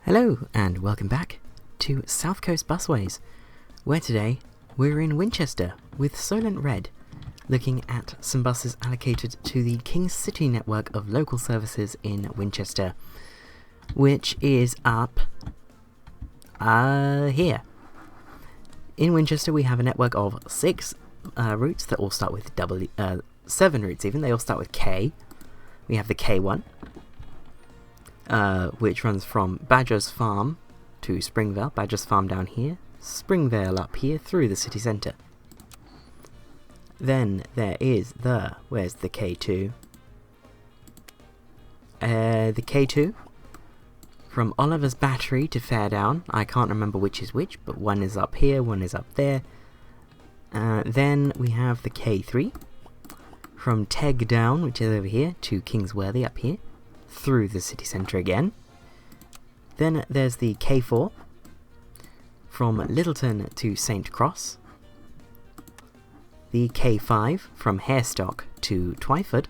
Hello and welcome back to South Coast Busways, where today we're in Winchester with Solent Red, looking at some buses allocated to the King's City network of local services in Winchester, which is up here. In Winchester we have a network of 6 routes that all start with 7 routes even, they all start with K. We have the K1, which runs from Badger's Farm to Springvale, Badger's Farm down here, Springvale up here through the city centre. Then there is where's the K2? The K2 from Oliver's Battery to Fairdown. I can't remember which is which, but one is up here, one is up there. Then we have the K3 from Teg Down, which is over here, to Kingsworthy up here, through the city centre again. Then there's the K4 from Littleton to St Cross, the K5 from Harestock to Twyford,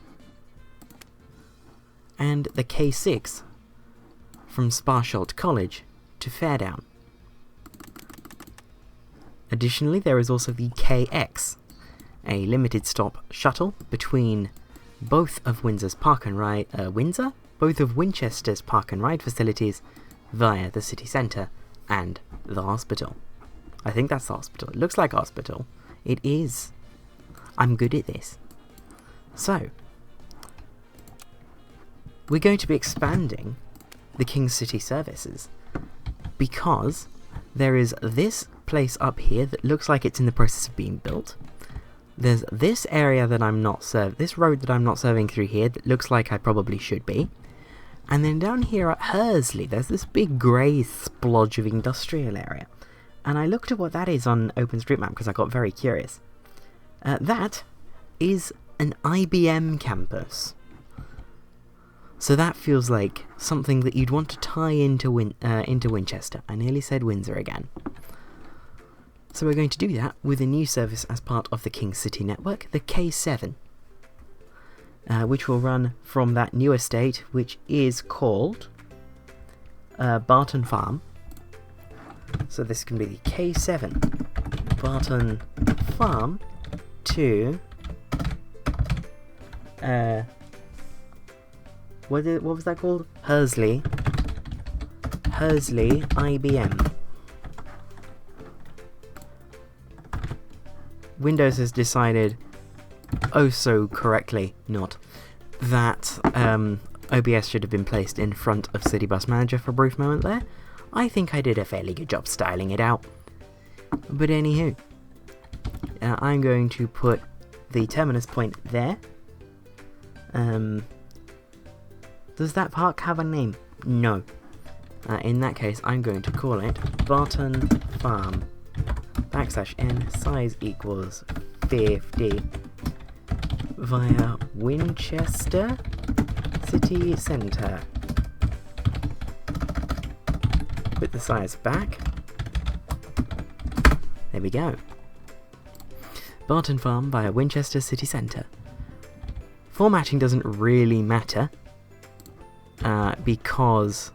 and the K6 from Sparsholt College to Fairdown. Additionally, there is also the KX, a limited stop shuttle between both of Windsor's Park and Ride, both of Winchester's Park and Ride facilities via the city centre and the hospital. I think that's the hospital. It looks like hospital. It is. I'm good at this. So, we're going to be expanding the King's City services because there is this place up here that looks like it's in the process of being built. There's this area that I'm not this road that I'm not serving through here that looks like I probably should be. And then down here at Hursley, there's this big grey splodge of industrial area. And I looked at what that is on OpenStreetMap because I got very curious. That is an IBM campus. So that feels like something that you'd want to tie into Winchester. I nearly said Windsor again. So we're going to do that with a new service as part of the King's City network, the K7, which will run from that new estate, which is called Barton Farm. So this can be the K7 Barton Farm to what was that called? Hursley IBM. Windows has decided, oh so correctly not, that OBS should have been placed in front of City Bus Manager for a brief moment there. I think I did a fairly good job styling it out. But anywho, I'm going to put the terminus point there. Does that park have a name? No. In that case, I'm going to call it Barton Farm \n size equals 50 via Winchester City Centre. Put the size back. There we go. Barton Farm via Winchester City Centre. Formatting doesn't really matter because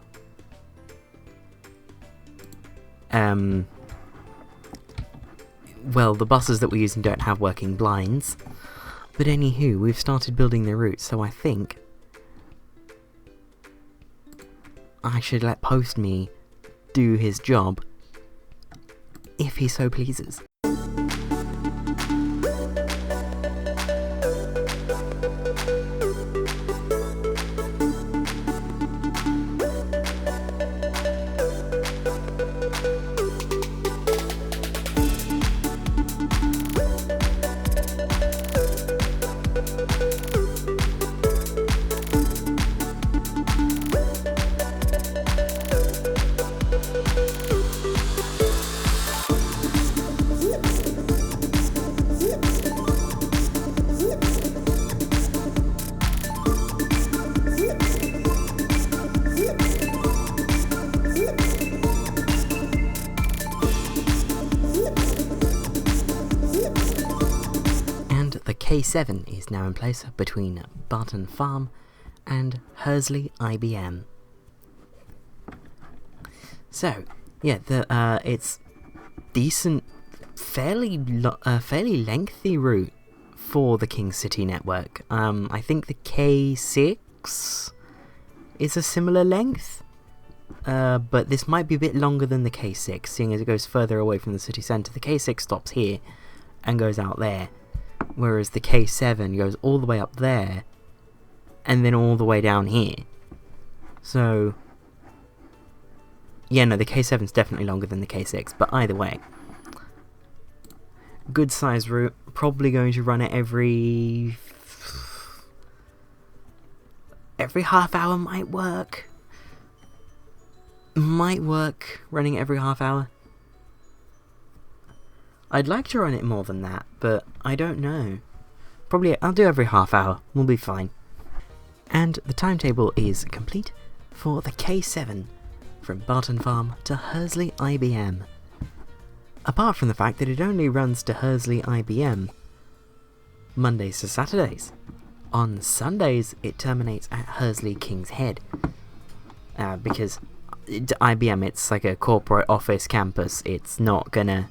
well, the buses that we're using don't have working blinds. But anywho, we've started building the route, so I think I should let PostMe do his job, if he so pleases. K7 is now in place between Barton Farm and Hursley IBM. So, yeah, it's decent, fairly lengthy route for the King City network. I think the K6 is a similar length, but this might be a bit longer than the K6, seeing as it goes further away from the city centre. The K6 stops here and goes out there, whereas the K7 goes all the way up there and then all the way down here. So, yeah, no, the K7's definitely longer than the K6, but either way, good size route. Probably going to run it every half hour. Might work running every half hour. I'd like to run it more than that, but I don't know. Probably I'll do every half hour. We'll be fine. And the timetable is complete for the K7 from Barton Farm to Hursley IBM. Apart from the fact that it only runs to Hursley IBM Mondays to Saturdays. On Sundays it terminates at Hursley King's Head. Because IBM, it's like a corporate office campus. It's not gonna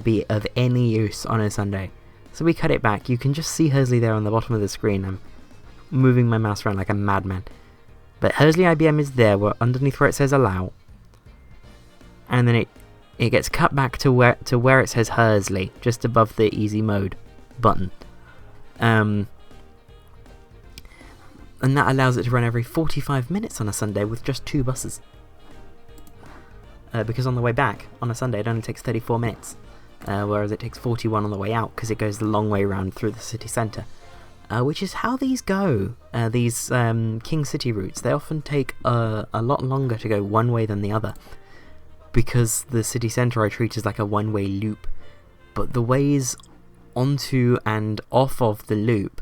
be of any use on a Sunday. So we cut it back. You can just see Hursley there on the bottom of the screen. I'm moving my mouse around like a madman. But Hursley IBM is there, underneath where it says allow. And then it gets cut back to where it says Hursley, just above the easy mode button. And that allows it to run every 45 minutes on a Sunday with just 2 buses. Because on the way back, on a Sunday, it only takes 34 minutes. Whereas it takes 41 on the way out, because it goes the long way round through the city centre. Which is how these go. These King City routes, they often take a lot longer to go one way than the other. Because the city centre I treat as like a one-way loop. But the ways onto and off of the loop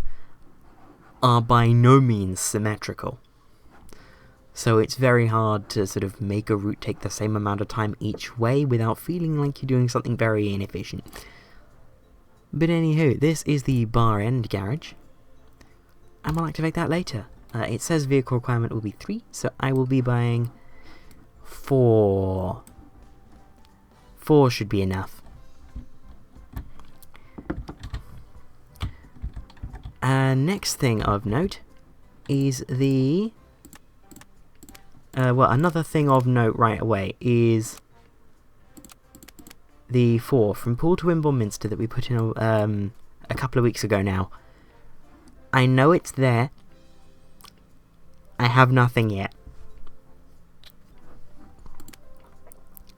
are by no means symmetrical. So it's very hard to sort of make a route take the same amount of time each way without feeling like you're doing something very inefficient. But anywho, this is the bar end garage. And we'll activate that later. It says vehicle requirement will be 3, so I will be buying 4. 4 should be enough. Next thing of note is the... well, another thing of note right away is the 4 from Poole to Wimborne Minster that we put in a couple of weeks ago now. I know it's there. I have nothing yet.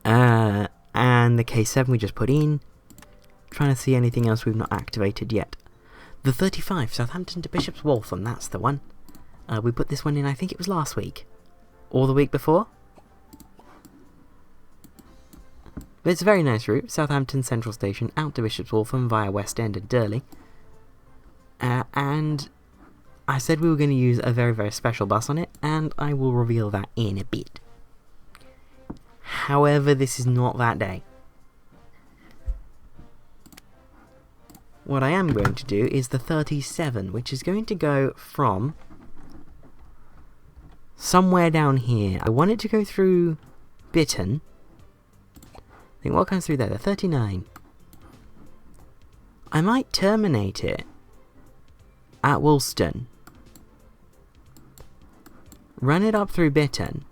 And the K7 we just put in. Trying to see anything else we've not activated yet. The 35, Southampton to Bishop's Waltham, that's the one. We put this one in, I think it was last week. Or the week before. But it's a very nice route. Southampton Central Station out to Bishop's Waltham via West End and Durley. And I said we were going to use a very, very special bus on it, and I will reveal that in a bit. However, this is not that day. What I am going to do is the 37, which is going to go from somewhere down here. I want it to go through Bitton. I think what comes through there? The 39. I might terminate it at Woolston. Run it up through Bitton.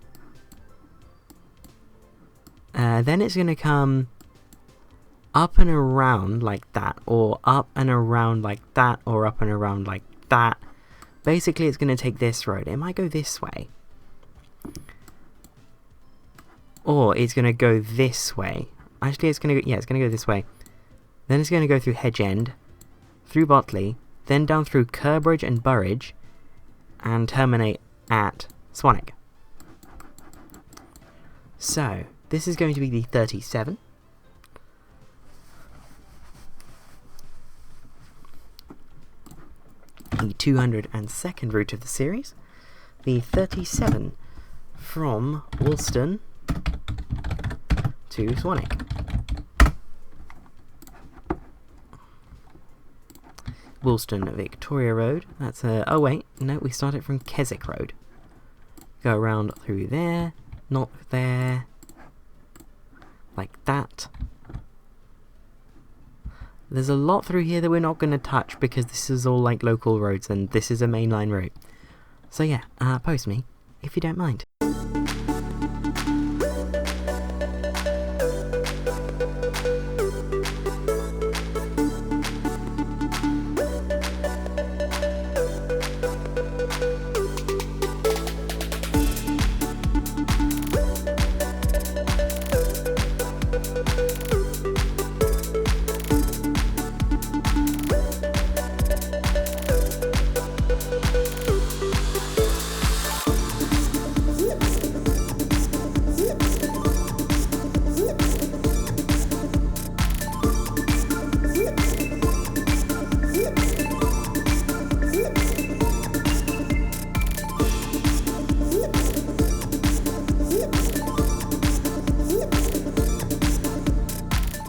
Then it's going to come up and around like that, or up and around like that, or up and around like that. Basically, it's going to take this road. It might go this way. Or it's going to go this way. Actually, it's going to go, yeah, it's going to go this way. Then it's going to go through Hedge End, through Botley, then down through Curbridge and Burridge, and terminate at Swanwick. So, this is going to be the 37. The 202nd route of the series. The 37 from Woolston to Swanwick. Woolston Victoria Road. That's oh wait, no, we start it from Keswick Road. Go around through there, not there. Like that. There's a lot through here that we're not going to touch because this is all like local roads and this is a mainline route. So yeah, post me if you don't mind.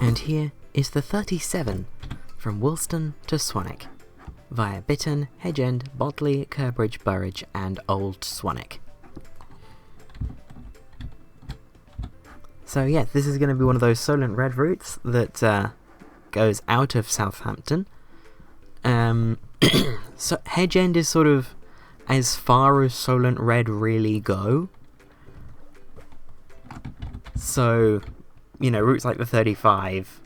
And here is the 37 from Woolston to Swanwick, via Bitton, Hedge-End, Botley, Curbridge, Burridge and Old Swanwick. So yeah, this is going to be one of those Solent Red routes that goes out of Southampton. So Hedge-End is sort of as far as Solent Red really go. So, you know, routes like the 35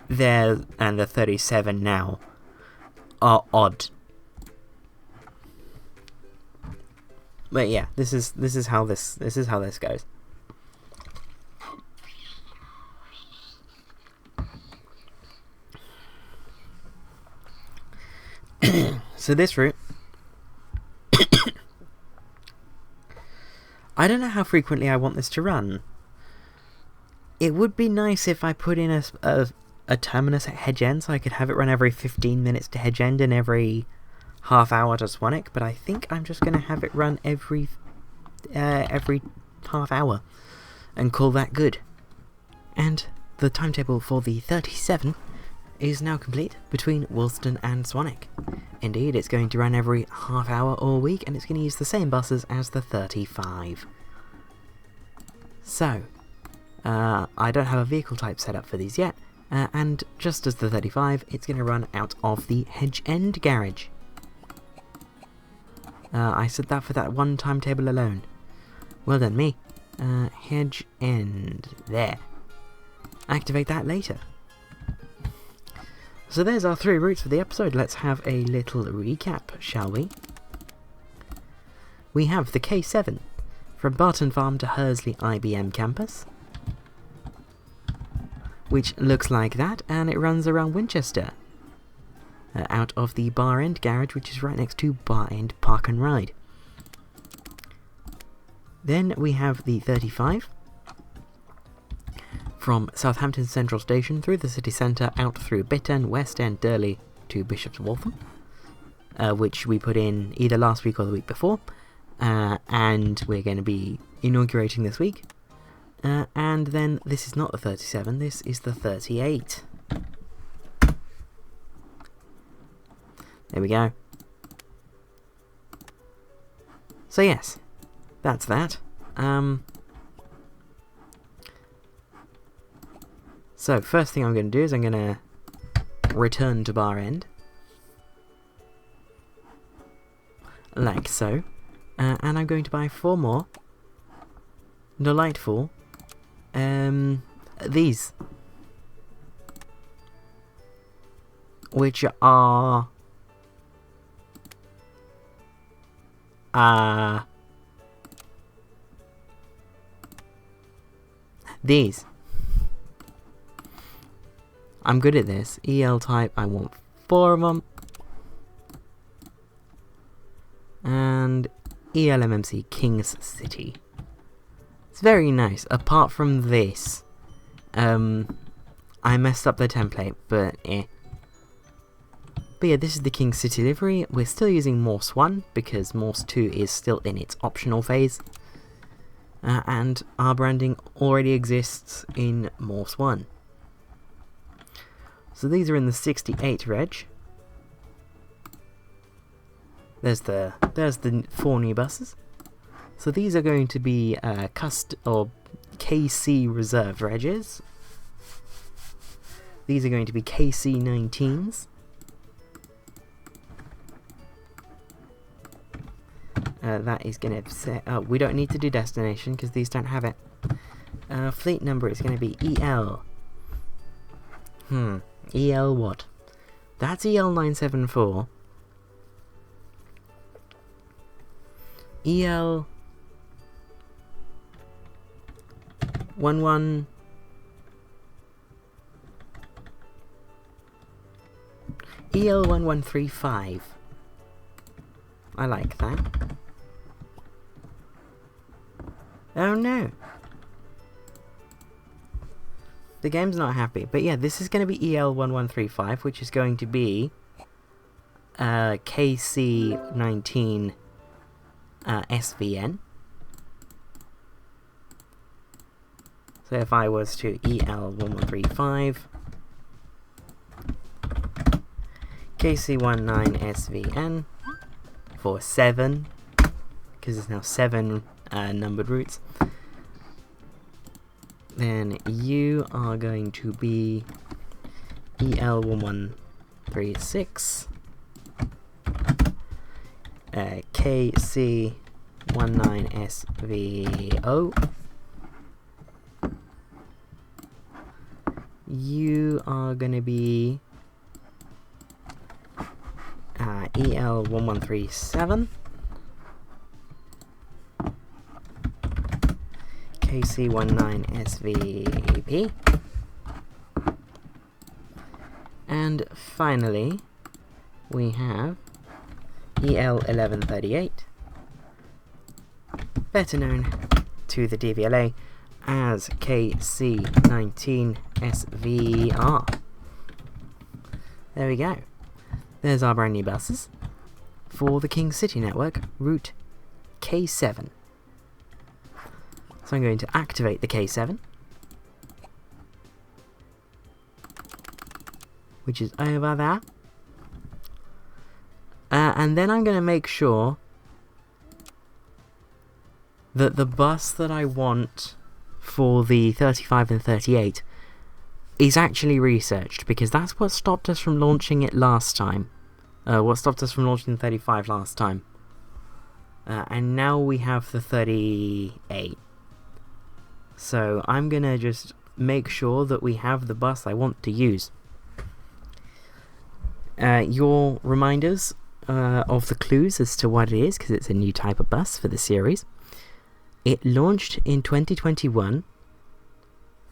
there and the 37 now are odd. But yeah, this is how this goes. So this route, I don't know how frequently I want this to run. It would be nice if I put in a terminus at Hedge-End so I could have it run every 15 minutes to Hedge-End and every half hour to Swanwick, but I think I'm just going to have it run every half hour and call that good. And the timetable for the 37 is now complete between Woolston and Swanwick. Indeed, it's going to run every half hour all week and it's going to use the same buses as the 35. So, I don't have a vehicle type set up for these yet, and just as the 35, it's going to run out of the Hedge-End garage. I said that for that one timetable alone. Well done me. Hedge-End. There. Activate that later. So there's our 3 routes for the episode. Let's have a little recap, shall we? We have the K7 from Barton Farm to Hursley IBM campus, which looks like that, and it runs around Winchester, out of the Bar End garage, which is right next to Bar End Park and Ride. Then we have the 35 from Southampton Central Station through the city centre, out through Bitton, West End, Durley to Bishop's Waltham, which we put in either last week or the week before, and we're going to be inaugurating this week. And then this is not the 37, this is the 38. There we go. So yes, that's that. So first thing I'm going to do is I'm going to return to Bar End, like so, and I'm going to buy 4 more delightful these, which are these. I'm good at this. EL type, I want 4 of them. And ELMMC King's City. It's very nice, apart from this. I messed up the template, but eh. But yeah, this is the King's City livery. We're still using Morse 1, because Morse 2 is still in its optional phase. And our branding already exists in Morse 1. So these are in the 68 reg. There's the 4 new buses. So these are going to be or KC reserved regs. These are going to be KC19s. That is going to say... Oh, we don't need to do destination because these don't have it. Fleet number is going to be EL. EL what? That's EL974. EL... 11... EL1135. I like that. Oh no! The game's not happy. But yeah, this is going to be EL1135, which is going to be KC19 SVN. So if I was to EL1135 KC19 SVN for 7, because there's now 7 numbered routes, then you are going to be EL1136 KC19 SVO. You are going to be EL1137 KC19 SVP. And finally, we have EL1138, better known to the DVLA as KC19 SVR. There we go. There's our brand new buses for the King City network, route K7. So I'm going to activate the K7, which is over there. And then I'm going to make sure that the bus that I want for the 35 and 38 is actually researched, because that's what stopped us from launching it last time. What stopped us from launching the 35 last time. And now we have the 38. So I'm gonna just make sure that we have the bus I want to use. Your reminders of the clues as to what it is, because it's a new type of bus for the series. It launched in 2021,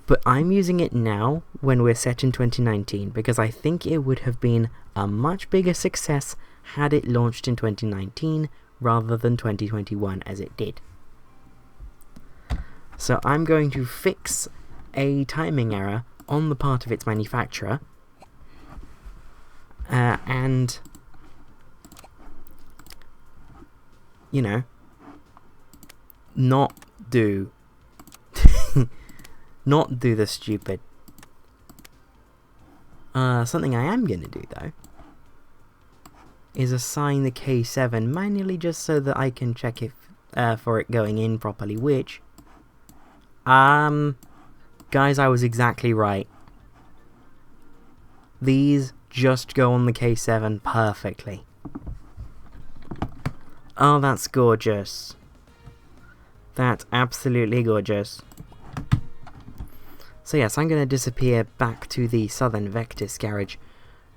but I'm using it now when we're set in 2019, because I think it would have been a much bigger success had it launched in 2019 rather than 2021 as it did. So I'm going to fix a timing error on the part of its manufacturer, and, you know, not do not do the stupid. Something I am gonna do though is assign the K7 manually, just so that I can check if for it going in properly, which guys, I was exactly right. These just go on the K7 perfectly. Oh, that's gorgeous. That's absolutely gorgeous. So yes, I'm going to disappear back to the Southern Vectis garage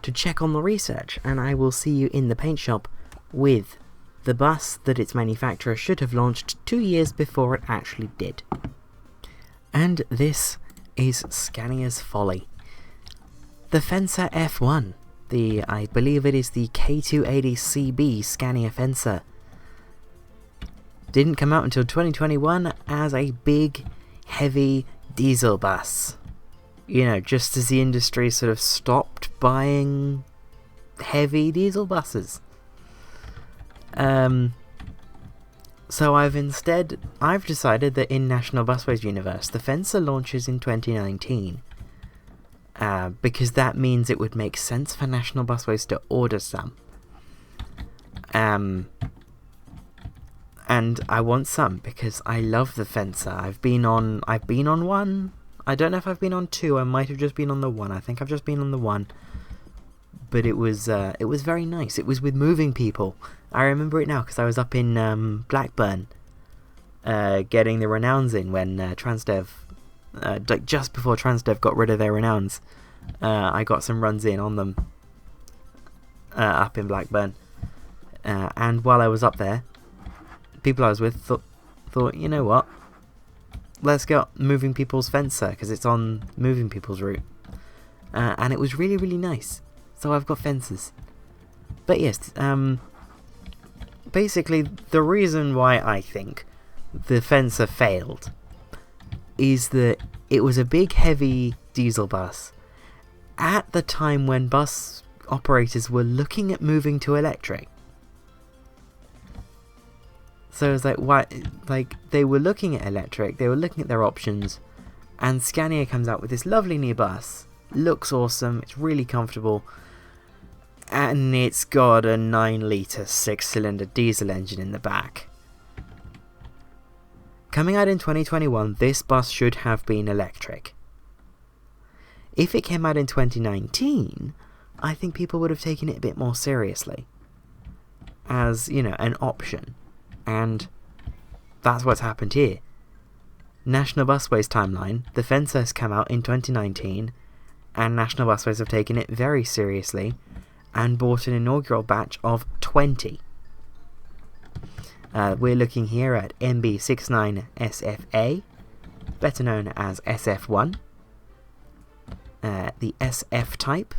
to check on the research, and I will see you in the paint shop with the bus that its manufacturer should have launched 2 years before it actually did. And this is Scania's Folley. The Fencer F1, I believe it is the K280CB Scania Fencer. Didn't come out until 2021 as a big, heavy diesel bus. You know, just as the industry sort of stopped buying heavy diesel buses. So I've decided that in National Busways universe, the Fencer launches in 2019. Because that means it would make sense for National Busways to order some. And I want some because I love the fencer. I've been on one. I don't know if I've been on two. I might have just been on the one. I think I've just been on the one. But it was very nice. It was with moving people. I remember it now because I was up in Blackburn, getting the renowns in when Transdev, like just before Transdev got rid of their renowns. I got some runs in on them up in Blackburn, and while I was up there, people I was with thought, you know what? Let's get moving people's fencer because it's on moving people's route, and it was really, really nice. So I've got fences. But yes, basically the reason why I think the fencer failed is that it was a big, heavy diesel bus at the time when bus operators were looking at moving to electric. So it's like, why? Like, they were looking at electric, they were looking at their options, and Scania comes out with this lovely new bus. Looks awesome, it's really comfortable, and it's got a 9-litre 6-cylinder diesel engine in the back. Coming out in 2021, this bus should have been electric. If it came out in 2019, I think people would have taken it a bit more seriously as, you know, an option. And that's what's happened here. National Busways timeline, the fencer has come out in 2019, and National Busways have taken it very seriously and bought an inaugural batch of 20. We're looking here at MB69SFA, better known as SF1, the SF type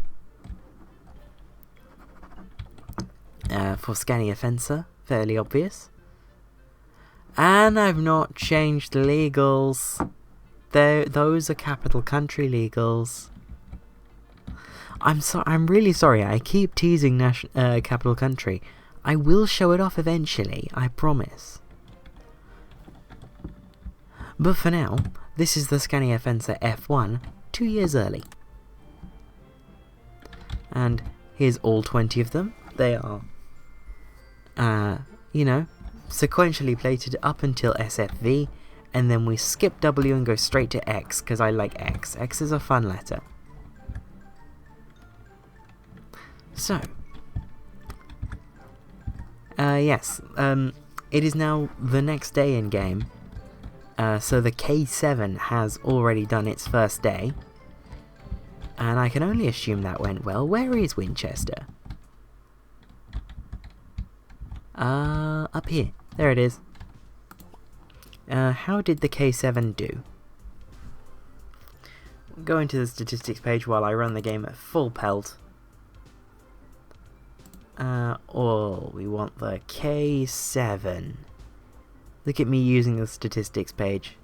for Scania Fencer, fairly obvious. And I've not changed the legals. Those are capital country legals. I'm really sorry. I keep teasing capital country. I will show it off eventually. I promise. But for now, this is the Scania Fencer F1, 2 years early. And here's all 20 of them. They are, you know, sequentially plated up until SFV, and then we skip W and go straight to X because I like X. X is a fun letter. So, yes, it is now the next day in game, so the K7 has already done its first day, and I can only assume that went well. Where is Winchester? Up here. There it is. How did the K7 do? Go into the statistics page while I run the game at full pelt. We want the K7. Look at me using the statistics page.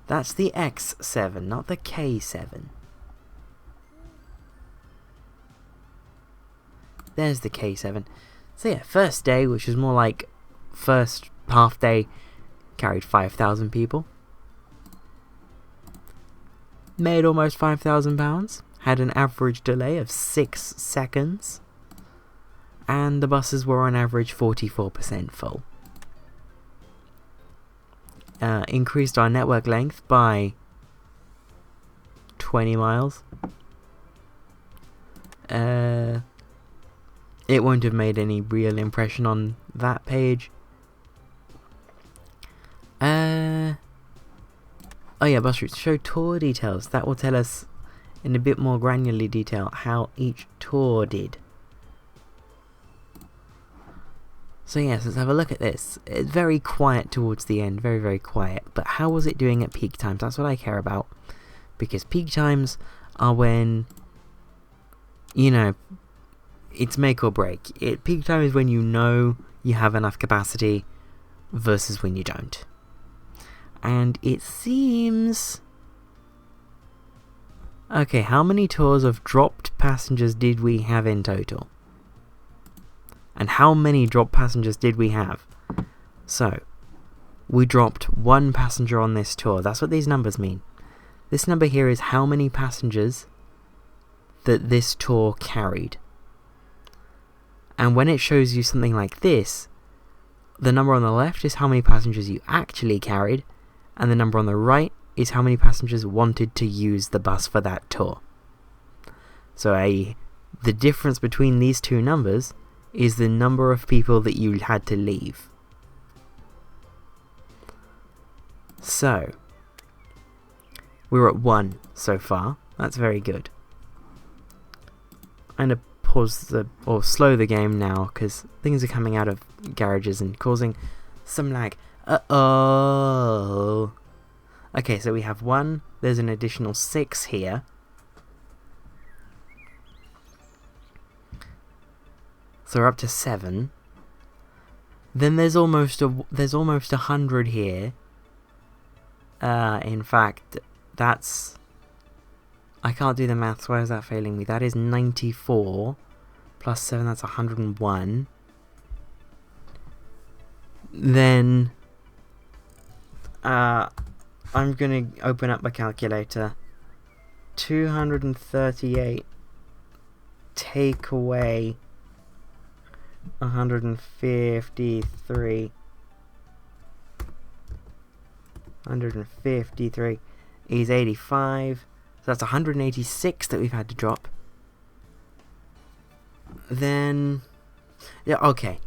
That's the X7, not the K7. There's the K7. So yeah, first day, which was more like first half day, carried 5,000 people. Made almost £5,000. Had an average delay of 6 seconds. And the buses were on average 44% full. Increased our network length by 20 miles. It won't have made any real impression on that page. Oh yeah, bus routes. Show tour details. That will tell us in a bit more granular detail how each tour did. So yes, let's have a look at this. It's very quiet towards the end, very, very quiet. But how was it doing at peak times? That's what I care about. Because peak times are when, you know, it's make or break. Peak time is when you know you have enough capacity versus when you don't. And it seems... Okay, how many tours of dropped passengers did we have in total? And how many dropped passengers did we have? So, we dropped 1 passenger on this tour. That's what these numbers mean. This number here is how many passengers that this tour carried. And when it shows you something like this, the number on the left is how many passengers you actually carried, and the number on the right is how many passengers wanted to use the bus for that tour. So the difference between these two numbers is the number of people that you had to leave. So, we're at 1 so far. That's very good. I'm going to pause or slow the game now because things are coming out of garages and causing some lag. Uh-oh. Okay, so we have 1. There's an additional 6 here. So we're up to 7. Then there's almost 100 here. In fact, that's... I can't do the maths. Why is that failing me? That is 94 plus 7. That's 101. Then I'm gonna open up my calculator. 238 take away 153. 153 is 85. So that's 186 that we've had to drop. Then, yeah, okay.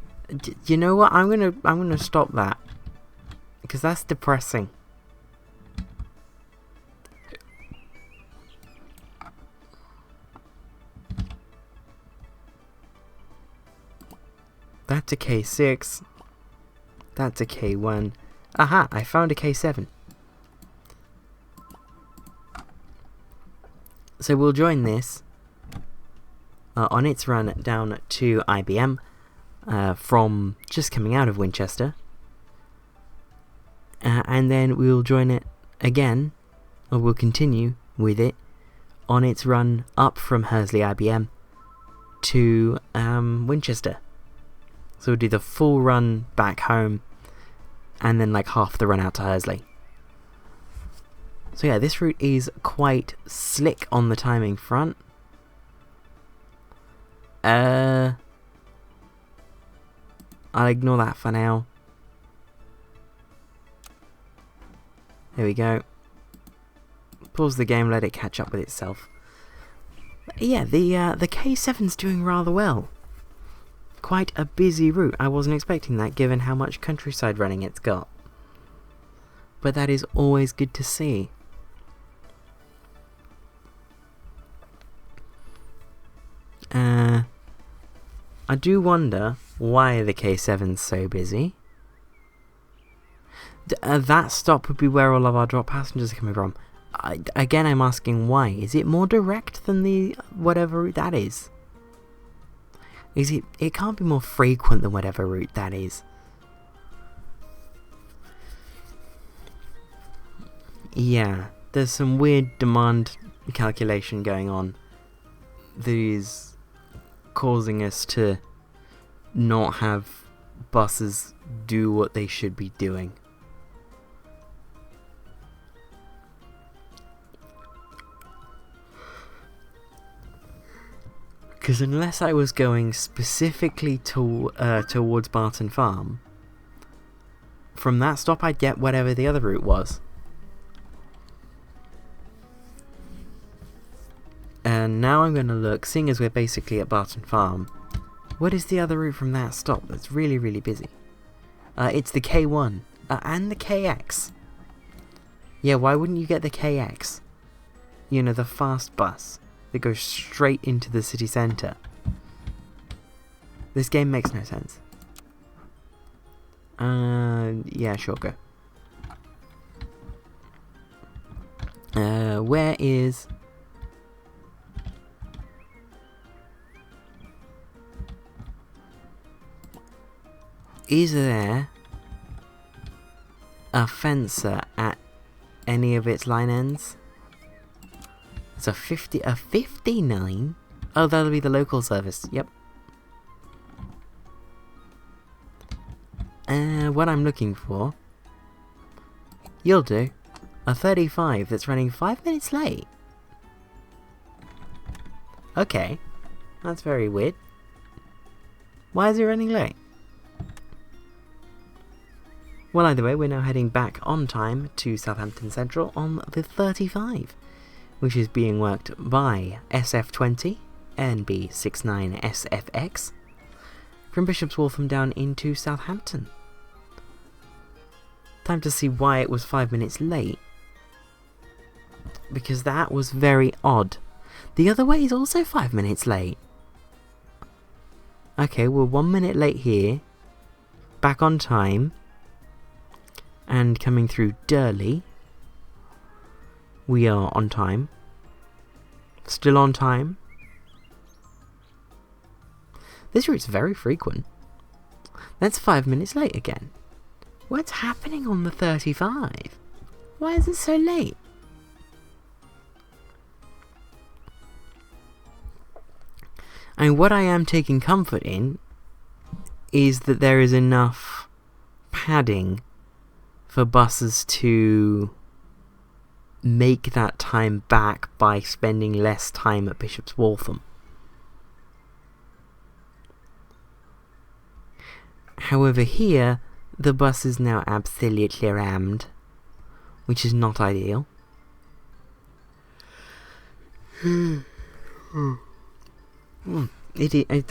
You know what? I'm gonna stop that because that's depressing. That's a K6. That's a K1. Aha! I found a K7. So we'll join this on its run down to IBM from just coming out of Winchester. And then we'll join it again, or we'll continue with it on its run up from Hursley IBM to Winchester. So we'll do the full run back home and then like half the run out to Hursley. So yeah, this route is quite slick on the timing front. I'll ignore that for now. There we go. Pause the game, let it catch up with itself. Yeah, the K7's doing rather well. Quite a busy route. I wasn't expecting that given how much countryside running it's got. But that is always good to see. I do wonder why the K7's so busy. That stop would be where all of our drop passengers are coming from. Again, I'm asking why. Is it more direct than the whatever route that is? It can't be more frequent than whatever route that is. Yeah, there's some weird demand calculation going on that is causing us to not have buses do what they should be doing. Because unless I was going specifically towards Barton Farm, from that stop I'd get whatever the other route was. And now I'm going to look, seeing as we're basically at Barton Farm, what is the other route from that stop that's really, really busy? It's the K1 and the KX. Yeah, why wouldn't you get the KX? You know, the fast bus that goes straight into the city centre. This game makes no sense. Yeah, sure, go. Where is... Is there a fencer at any of its line ends? It's a 59? Oh, that'll be the local service, yep. What I'm looking for... You'll do. A 35 that's running 5 minutes late. Okay. That's very weird. Why is it running late? Well, either way, we're now heading back on time to Southampton Central on the 35, which is being worked by SF20 NB69SFX from Bishop's Waltham down into Southampton. Time to see why it was 5 minutes late, because that was very odd. The other way is also 5 minutes late. Okay, we're 1 minute late here, back on time, and coming through Durley, we are on time. Still on time. This route's very frequent. That's 5 minutes late again. What's happening on the 35? Why is it so late? And what I am taking comfort in is that there is enough padding for buses to make that time back by spending less time at Bishop's Waltham. However, here the bus is now absolutely rammed, which is not ideal. I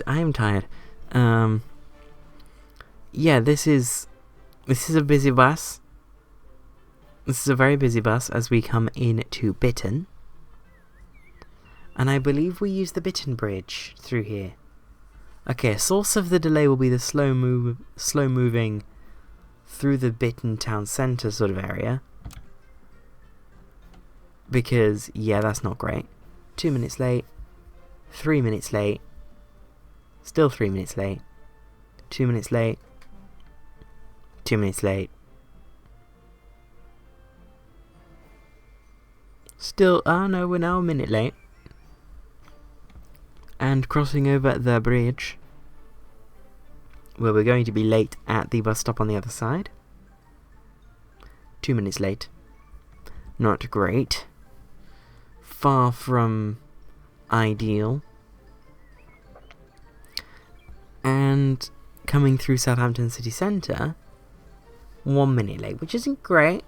am tired. Yeah, this is a busy bus. This is a very busy bus as we come into Bitton. And I believe we use the Bitton Bridge through here. Okay, a source of the delay will be the slow moving through the Bitton town centre sort of area. Because, yeah, that's not great. 2 minutes late. 3 minutes late. Still 3 minutes late. 2 minutes late. 2 minutes late. Still, no, we're now a minute late. And crossing over the bridge, where we're going to be late at the bus stop on the other side. 2 minutes late. Not great. Far from ideal. And coming through Southampton city centre, 1 minute late, which isn't great,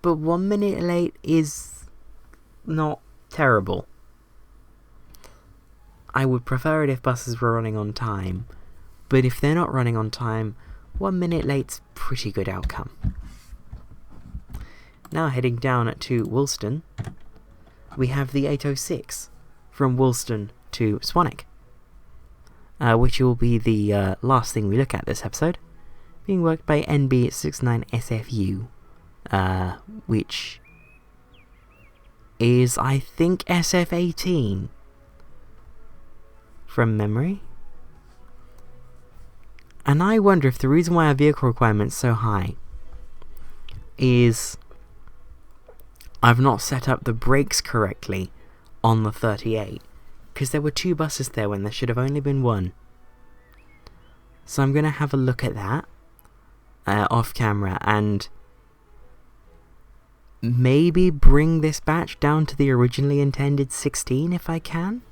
but 1 minute late is not terrible. I would prefer it if buses were running on time, but if they're not running on time, 1 minute late's pretty good outcome. Now heading down to Woolston, we have the 806 from Woolston to Swanwick, which will be the last thing we look at this episode, being worked by NB69SFU, which is, I think, SF18 from memory. And I wonder if the reason why our vehicle requirement's so high is I've not set up the brakes correctly on the 38, because there were 2 buses there when there should have only been 1. So I'm going to have a look at that off camera and maybe bring this batch down to the originally intended 16 if I can.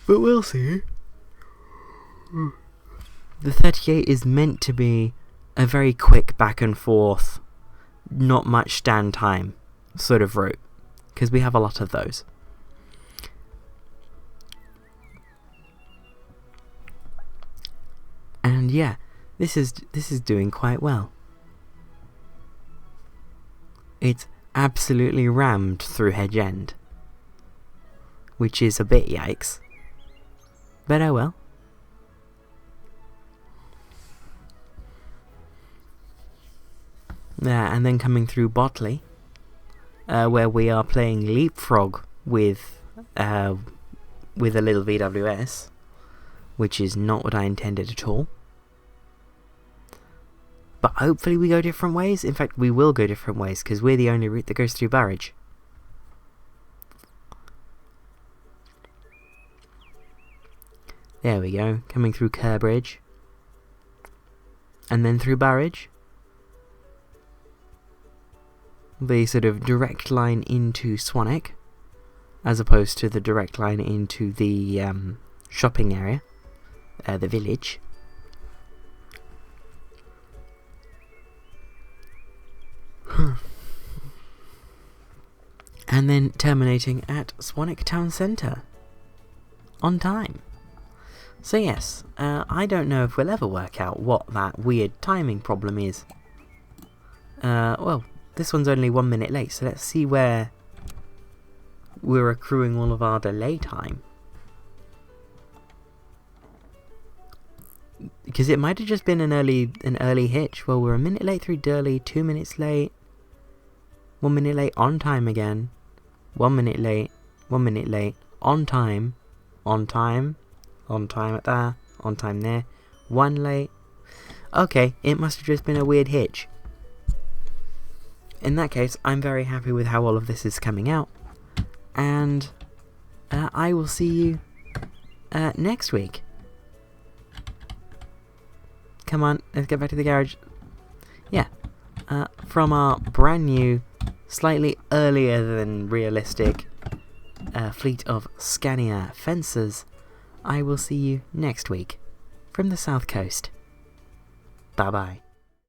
But we'll see. The 38 is meant to be a very quick back and forth, not much stand time sort of route, because we have a lot of those. And yeah, this is doing quite well. It's absolutely rammed through Hedge End, which is a bit yikes. But oh well. And then coming through Botley, where we are playing Leapfrog with a little VWS, which is not what I intended at all. But hopefully we go different ways. In fact, we will go different ways, because we're the only route that goes through Burridge. There we go, coming through Kerbridge. And then through Burridge. The sort of direct line into Swanwick. as opposed to the direct line into the shopping area, the village. And then terminating at Swanwick Town Centre on time. So yes, I don't know if we'll ever work out what that weird timing problem is. Well, this one's only 1 minute late, so let's see where we're accruing all of our delay time. Because it might have just been an early hitch. Well, we're 1 minute late through Durley, 2 minutes late, 1 minute late on time again, 1 minute late, 1 minute late, on time at there, on time there, 1 late. Okay, it must have just been a weird hitch. In that case, I'm very happy with how all of this is coming out, and I will see you next week. Come on, let's get back to the garage. Yeah, from our brand new, slightly earlier than realistic fleet of Scania Fencers, I will see you next week from the South Coast. Bye bye.